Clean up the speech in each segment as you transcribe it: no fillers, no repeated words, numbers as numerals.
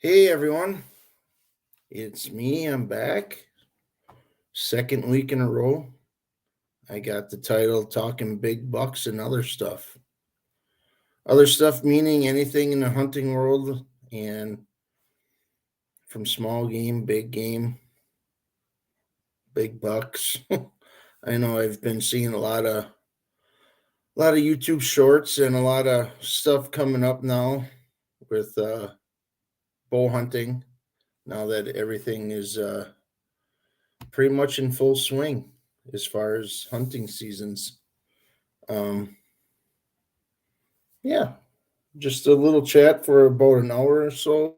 Hey everyone, it's me. I'm back. Second week in a row. I got the title Talking Big Bucks and Other Stuff. Other stuff meaning anything in the hunting world and from small game, big bucks. I know I've been seeing a lot of YouTube shorts and a lot of stuff coming up now with bow hunting now that everything is pretty much in full swing as far as hunting seasons. Um, yeah, just a little chat for about an hour or so,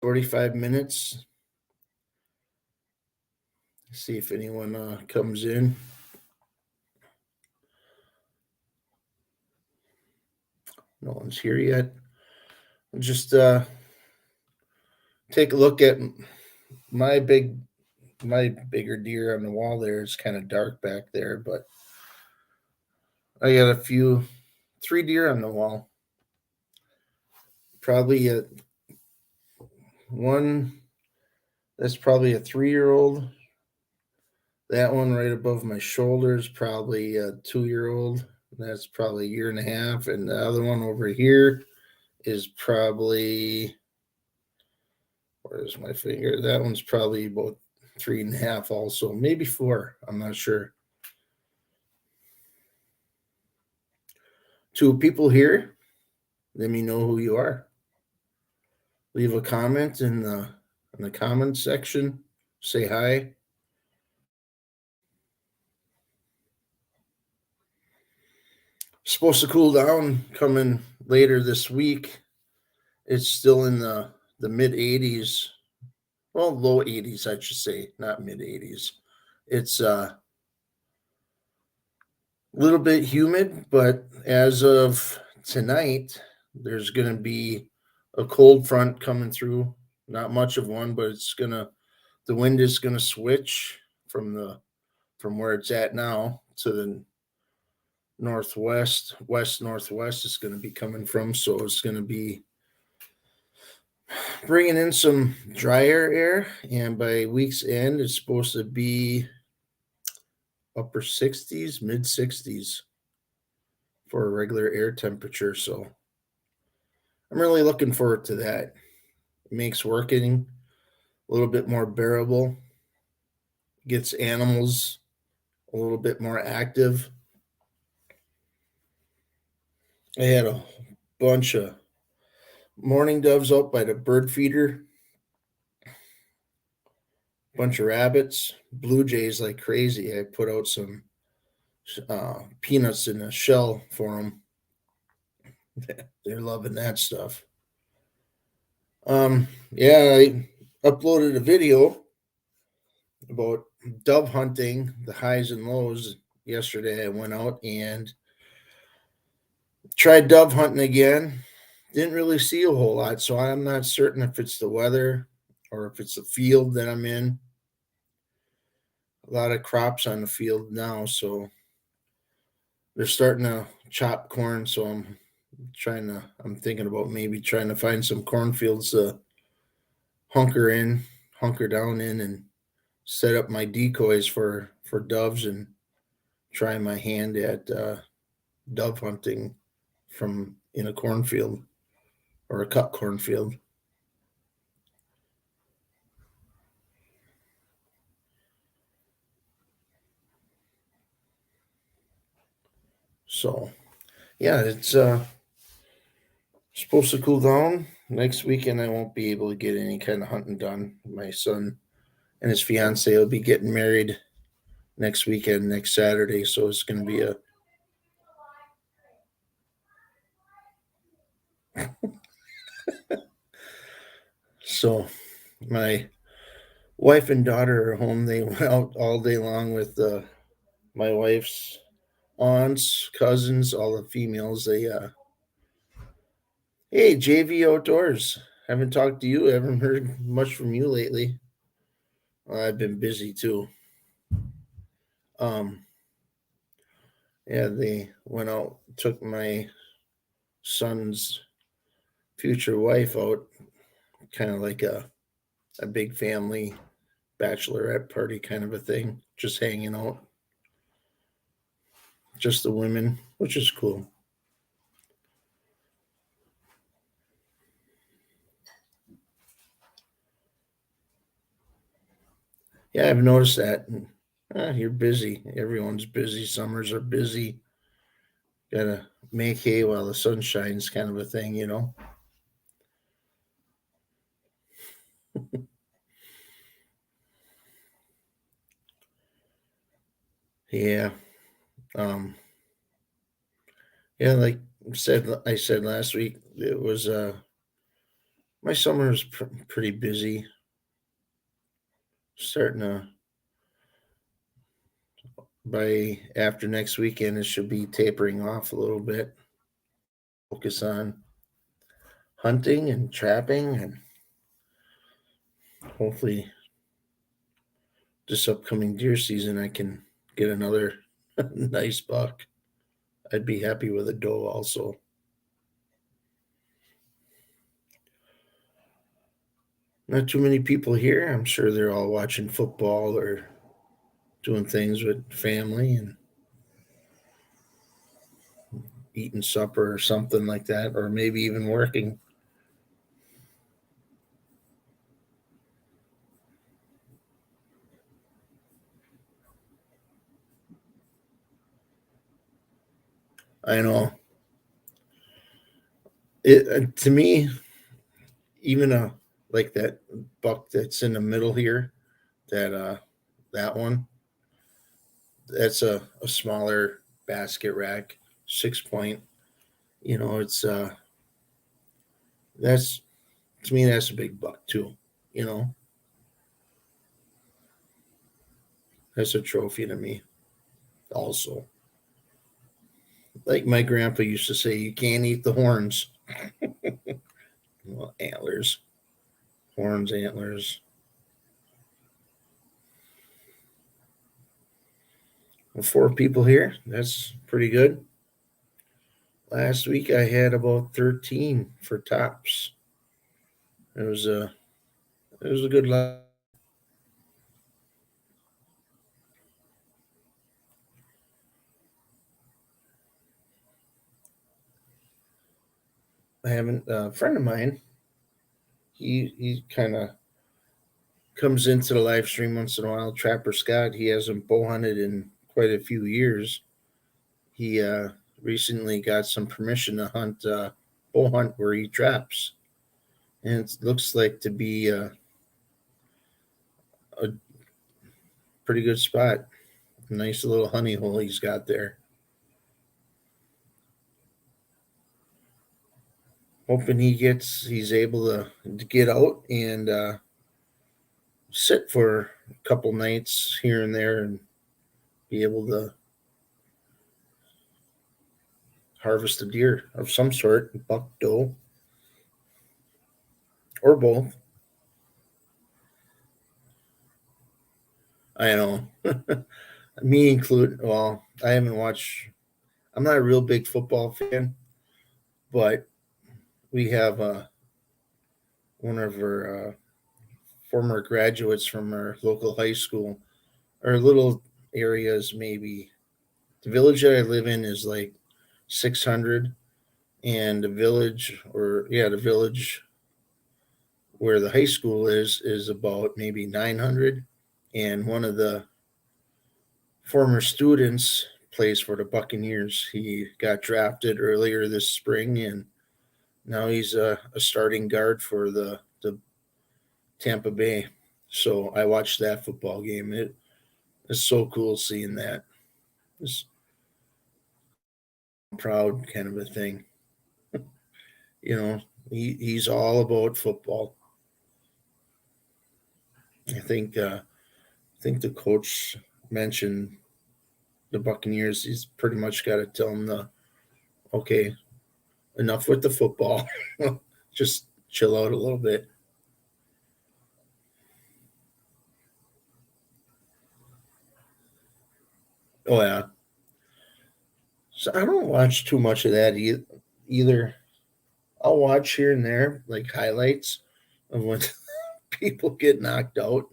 45 minutes. See if anyone comes in. No one's here yet. Just take a look at my bigger deer on the wall there. It's kind of dark back there, but I got three deer on the wall. Probably one that's probably a 3-year-old. That one right above my shoulder is probably a 2-year-old. That's probably a year and a half. And the other one over here is probably, where's my finger? That one's probably about 3.5 also, maybe 4. I'm not sure. 2 people here. Let me know who you are. Leave a comment in the comment section. Say hi. Supposed to cool down coming later this week. It's still in the mid 80s. Well, low 80s, I should say, not mid 80s. It's a little bit humid, but as of tonight, there's going to be a cold front coming through. Not much of one, but the wind is going to switch from where it's at now to the northwest, west northwest is going to be coming from. So it's going to be bringing in some drier air, and by week's end, it's supposed to be upper 60s, mid 60s for a regular air temperature. So I'm really looking forward to that. It makes working a little bit more bearable, gets animals a little bit more active. I had a bunch of mourning doves out by the bird feeder, bunch of rabbits, blue jays like crazy. I put out some peanuts in a shell for them. They're loving that stuff. Yeah, I uploaded a video about dove hunting, the highs and lows. Yesterday, I went out and tried dove hunting again. Didn't really see a whole lot, so I'm not certain if it's the weather or if it's the field that I'm in. A lot of crops on the field now, so they're starting to chop corn. So I'm thinking about maybe trying to find some cornfields to hunker down in, and set up my decoys for doves and try my hand at dove hunting from in a cornfield or a cut cornfield. So yeah, it's supposed to cool down next weekend. I won't be able to get any kind of hunting done. My son and his fiance will be getting married next weekend, next Saturday. So it's going to be a so my wife and daughter are home. They went out all day long with my wife's aunts, cousins, all the females. They hey, JV Outdoors. Haven't talked to you. Haven't heard much from you lately. I've been busy too. Um, yeah, they went out, took my son's future wife out kind of like a big family bachelorette party kind of a thing, just hanging out, just the women, which is cool. Yeah, I've noticed that. You're busy. Everyone's busy. Summers are busy. Gotta make hay while the sun shines, kind of a thing, you know. Yeah. Um. Yeah, like I said last week, it was my summer was pretty busy. Starting to by after next weekend, it should be tapering off a little bit. Focus on hunting and trapping, and hopefully this upcoming deer season I can get another nice buck. I'd be happy with a doe also. Not too many people here. I'm sure they're all watching football or doing things with family and eating supper or something like that, or maybe even working. I know. It to me, even a like that buck that's in the middle here, that one, that's a smaller basket rack, 6 point. It's that's to me that's a big buck too. You know, that's a trophy to me also. Like my grandpa used to say, you can't eat the horns. Well, antlers, horns, antlers. Well, 4 people here. That's pretty good. Last week I had about 13 for tops. It was a good lot. I haven't a friend of mine. He kind of comes into the live stream once in a while. Trapper Scott. He hasn't bow hunted in quite a few years. He recently got some permission to hunt bow hunt where he traps, and it looks like to be a pretty good spot. A nice little honey hole he's got there. Hoping he's able to get out and sit for a couple nights here and there and be able to harvest a deer of some sort, buck, doe, or both. I know. Me included. Well, I haven't watched. I'm not a real big football fan, but we have one of our former graduates from our local high school. Our little areas, maybe the village that I live in is like 600, and the village where the high school is about maybe 900. And one of the former students plays for the Buccaneers. He got drafted earlier this spring, and now he's a starting guard for the Tampa Bay. So I watched that football game. It's so cool seeing that. It's proud kind of a thing. You know, he's all about football. I think the coach mentioned the Buccaneers. He's pretty much got to tell them okay, enough with the football. Just chill out a little bit. Oh yeah. So I don't watch too much of that either. I'll watch here and there, like highlights, of when people get knocked out.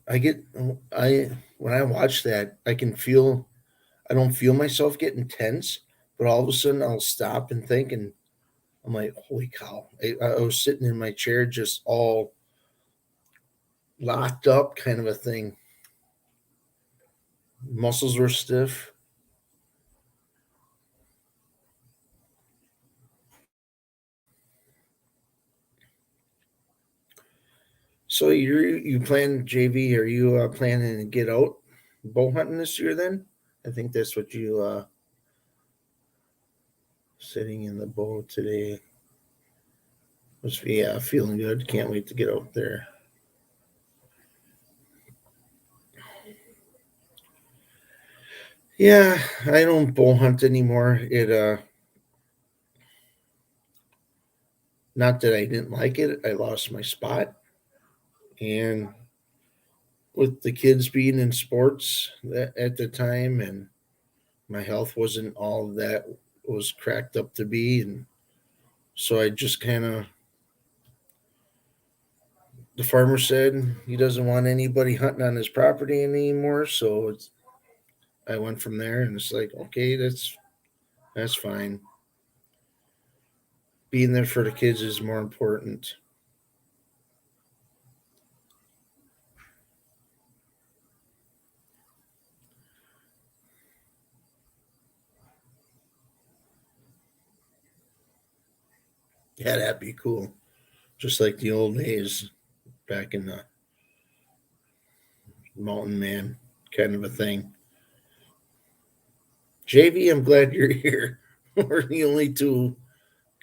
I when I watch that, I don't feel myself getting tense, but all of a sudden I'll stop and think, and I'm like, holy cow! I was sitting in my chair, just all locked up, kind of a thing. Muscles were stiff. So you plan JV? Are you planning to get out bow hunting this year? Then I think that's what you sitting in the bow today. Must be feeling good. Can't wait to get out there. Yeah, I don't bow hunt anymore. It not that I didn't like it. I lost my spot, and with the kids being in sports at the time, and my health wasn't all that was cracked up to be, and so I just kind of the farmer said he doesn't want anybody hunting on his property anymore. So I went from there, and it's like, okay, that's fine. Being there for the kids is more important. Yeah, that'd be cool. Just like the old days back in the mountain man kind of a thing. JV, I'm glad you're here. We're the only two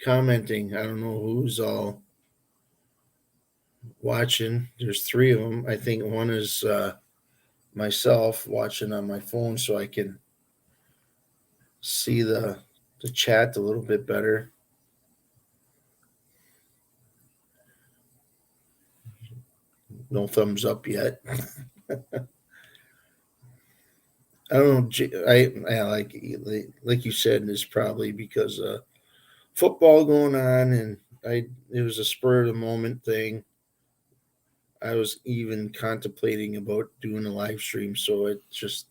commenting. I don't know who's all watching. There's three of them. I think one is myself watching on my phone so I can see the chat a little bit better. No thumbs up yet. I don't know. I like you said, it's probably because football going on, and it was a spur of the moment thing. I was even contemplating about doing a live stream, so it just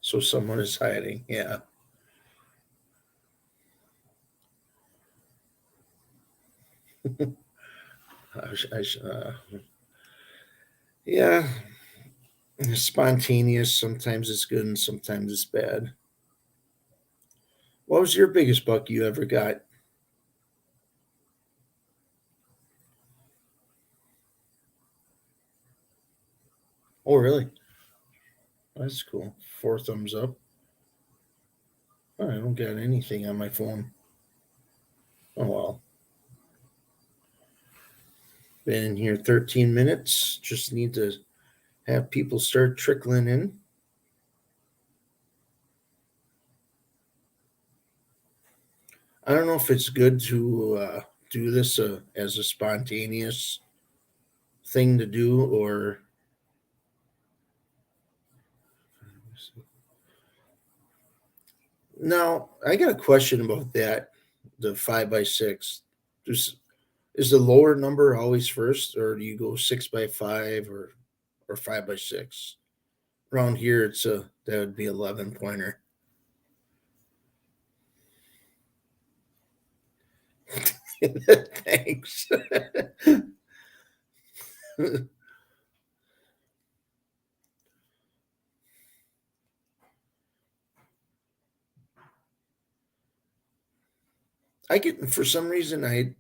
so someone is hiding. Yeah, yeah, spontaneous. Sometimes it's good, and sometimes it's bad. What was your biggest buck you ever got? Oh, really? That's cool. Four thumbs up. Oh, I don't got anything on my phone. Oh well. Been in here 13 minutes. Just need to have people start trickling in. I don't know if it's good to do this as a spontaneous thing to do or. Now, I got a question about that. The 5x6. Is, is the lower number always first, or do you go 6x5 or 5x6? Around here, that would be 11 pointer. Thanks. I get for some reason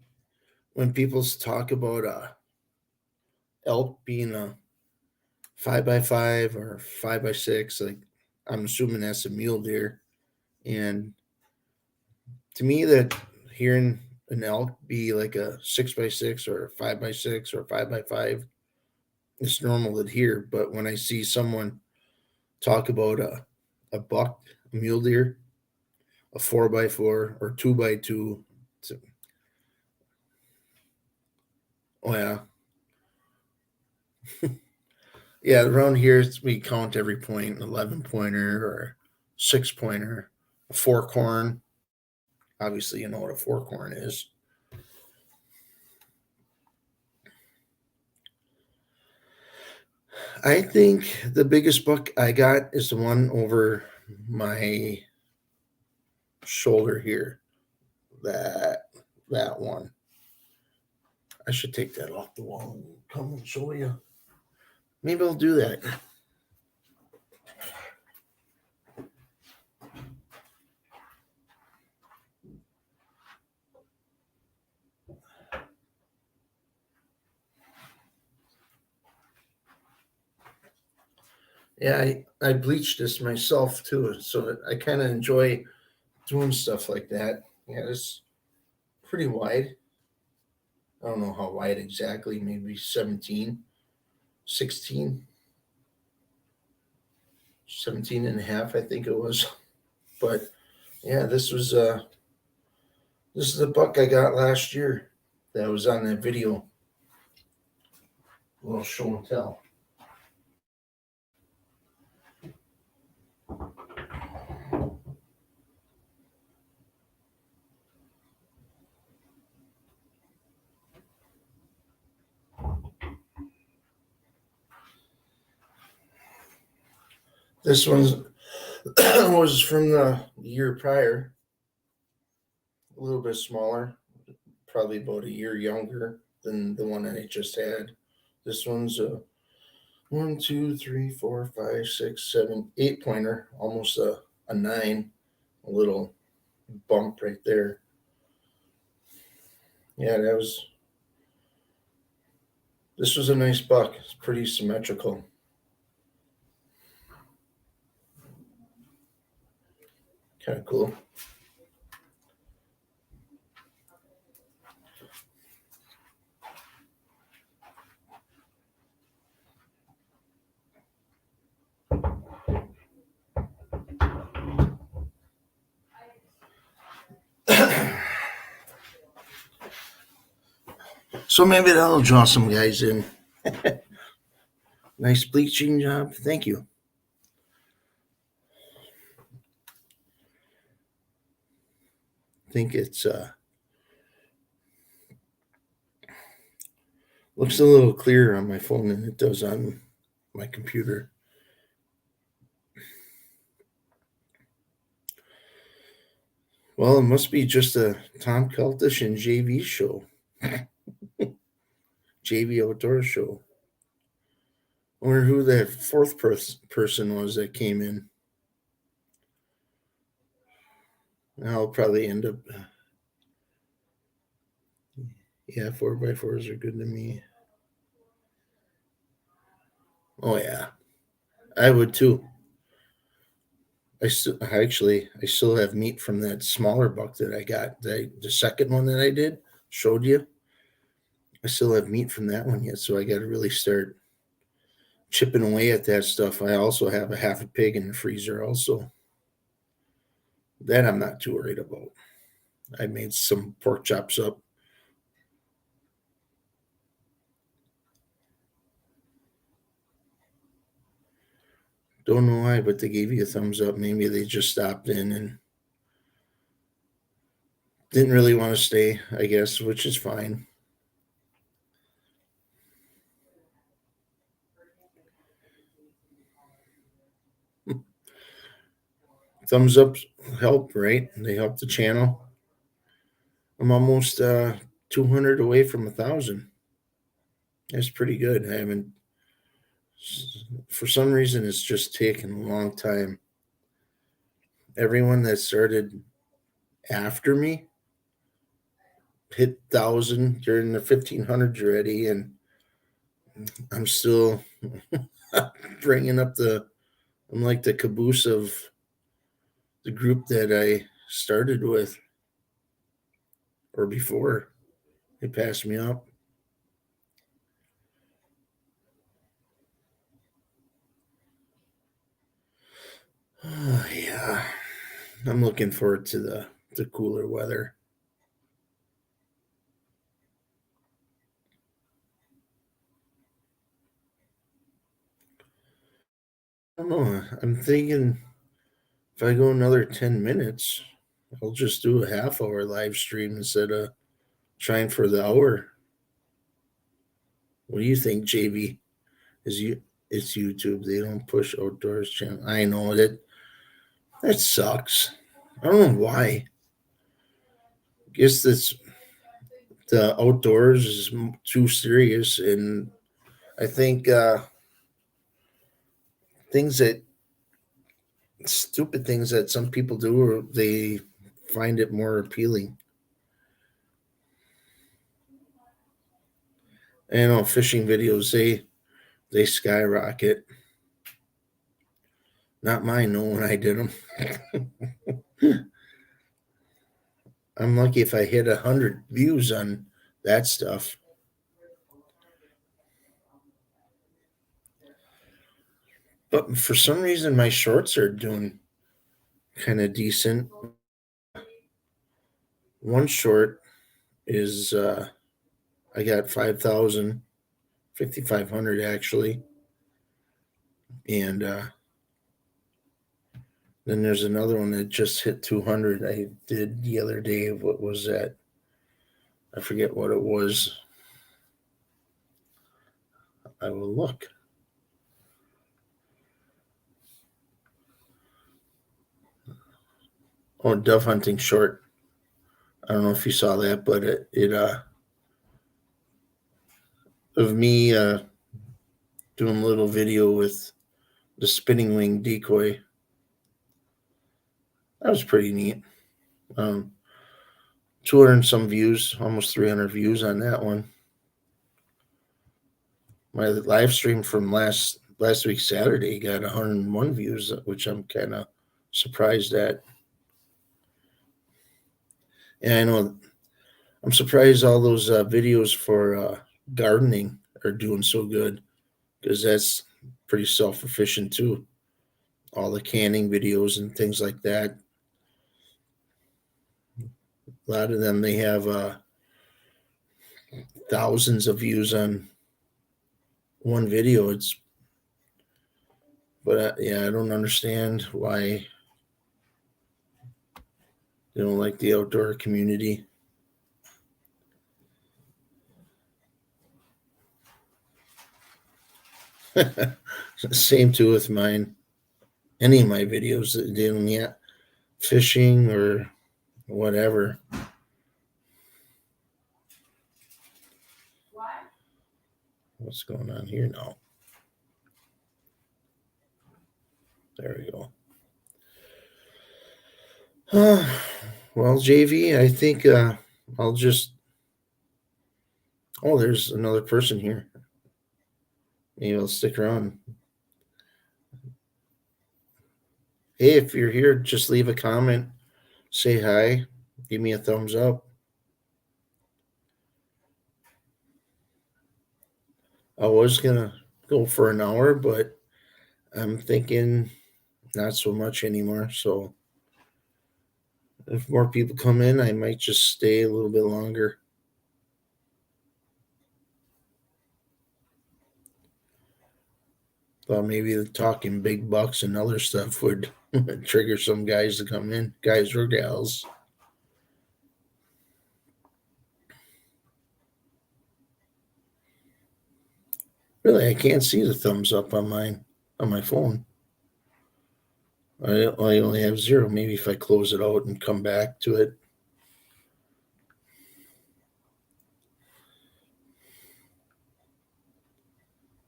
when people talk about elk being a 5x5 or 5x6, like I'm assuming that's a mule deer, and to me that hearing an elk be like a 6x6 or a 5x6 or 5x5, it's normal to hear. But when I see someone talk about a buck, a mule deer, a 4x4 or 2x2, oh yeah, yeah. Around here we count every point, 11 pointer or 6-pointer, a fork horn. Obviously, you know what a fork horn is. I think the biggest buck I got is the one over my shoulder here. That one. I should take that off the wall and come and show you. Maybe I'll do that. Yeah, I bleached this myself too, so I kind of enjoy doing stuff like that. Yeah, it's pretty wide. I don't know how wide exactly, maybe 17, 16, 17 and a half, I think it was. But yeah, this is a buck I got last year that was on that video. A little show and tell. This one was from the year prior, a little bit smaller, probably about a year younger than the one I just had. This one's a 1, 2, 3, 4, 5, 6, 7, 8-pointer, almost a 9, a little bump right there. Yeah, this was a nice buck. It's pretty symmetrical. Kind of cool. So maybe that'll draw some guys in. Nice bleaching job. Thank you. I think it's looks a little clearer on my phone than it does on my computer. Well, it must be just a Tom Keltish and JV show. JV Outdoor show. I wonder who that fourth person was that came in. I'll probably end up. Yeah, 4x4s are good to me. Oh yeah, I would too. I still have meat from that smaller buck that I got. The second one that I did showed you. I still have meat from that one yet, so I got to really start chipping away at that stuff. I also have a half a pig in the freezer. Also, that I'm not too worried about. I made some pork chops up. Don't know why, but they gave you a thumbs up. Maybe they just stopped in and didn't really want to stay, I guess, which is fine. Thumbs up help, right? They help the channel. I'm almost 200 away from 1,000. That's pretty good. I haven't, for some reason, it's just taken a long time. Everyone that started after me hit 1,000 during the 1,500s already, and I'm still bringing up I'm like the caboose of the group that I started with or before. They passed me up. Yeah, I'm looking forward to the cooler weather. I don't know. I'm thinking If I go another 10 minutes, I'll just do a half hour live stream instead of trying for the hour. What do you think, JV? It's YouTube. They don't push outdoors channel. I know that sucks. I don't know why. Guess that's the outdoors is too serious, and I think things that stupid things that some people do, or they find it more appealing. And, fishing videos they skyrocket. Not mine, no, when I did them. I'm lucky if I hit 100 views on that stuff. But for some reason, my shorts are doing kind of decent. One short is I got 5,000, 5,500 actually, and then there's another one that just hit 200. I did the other day. What was that? I forget what it was. I will look. Oh, dove hunting short. I don't know if you saw that, but it of me doing a little video with the spinning wing decoy. That was pretty neat. 200 and some views, almost 300 views on that one. My live stream from last week Saturday got 101 views, which I'm kind of surprised at. And I know I'm surprised all those videos for gardening are doing so good, because that's pretty self-efficient too. All the canning videos and things like that. A lot of them, they have thousands of views on one video. But yeah, I don't understand why they don't like the outdoor community. Same too with mine. Any of my videos that dealing yet fishing or whatever. What's going on here now? There we go. Well, JV, I think I'll just. Oh, there's another person here. Maybe I'll stick around. Hey, if you're here, just leave a comment, say hi, give me a thumbs up. I was gonna go for an hour, but I'm thinking not so much anymore. So if more people come in, I might just stay a little bit longer. Thought maybe the talking big bucks and other stuff would trigger some guys to come in, guys or gals. Really, I can't see the thumbs up on my phone. I only have 0. Maybe if I close it out and come back to it.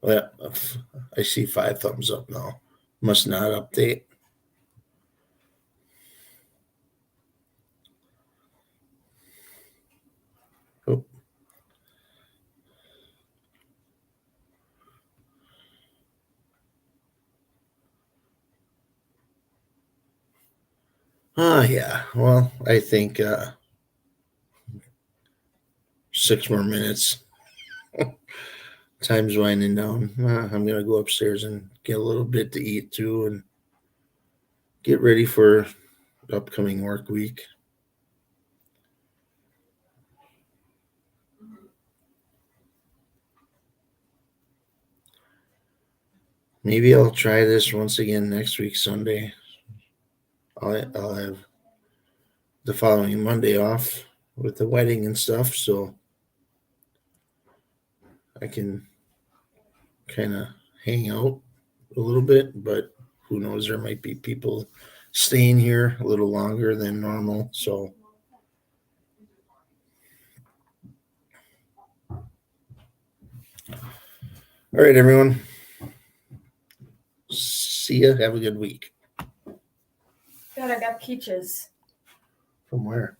Well, I see 5 thumbs up now. Must not update. Oh. Yeah. Well, I think 6 more minutes. Time's winding down. I'm gonna go upstairs and get a little bit to eat too, and get ready for the upcoming work week. Maybe I'll try this once again next week Sunday. I'll have the following Monday off with the wedding and stuff, so I can kind of hang out a little bit, but who knows, there might be people staying here a little longer than normal, so all right, everyone. See ya. Have a good week. God, I got peaches. From where?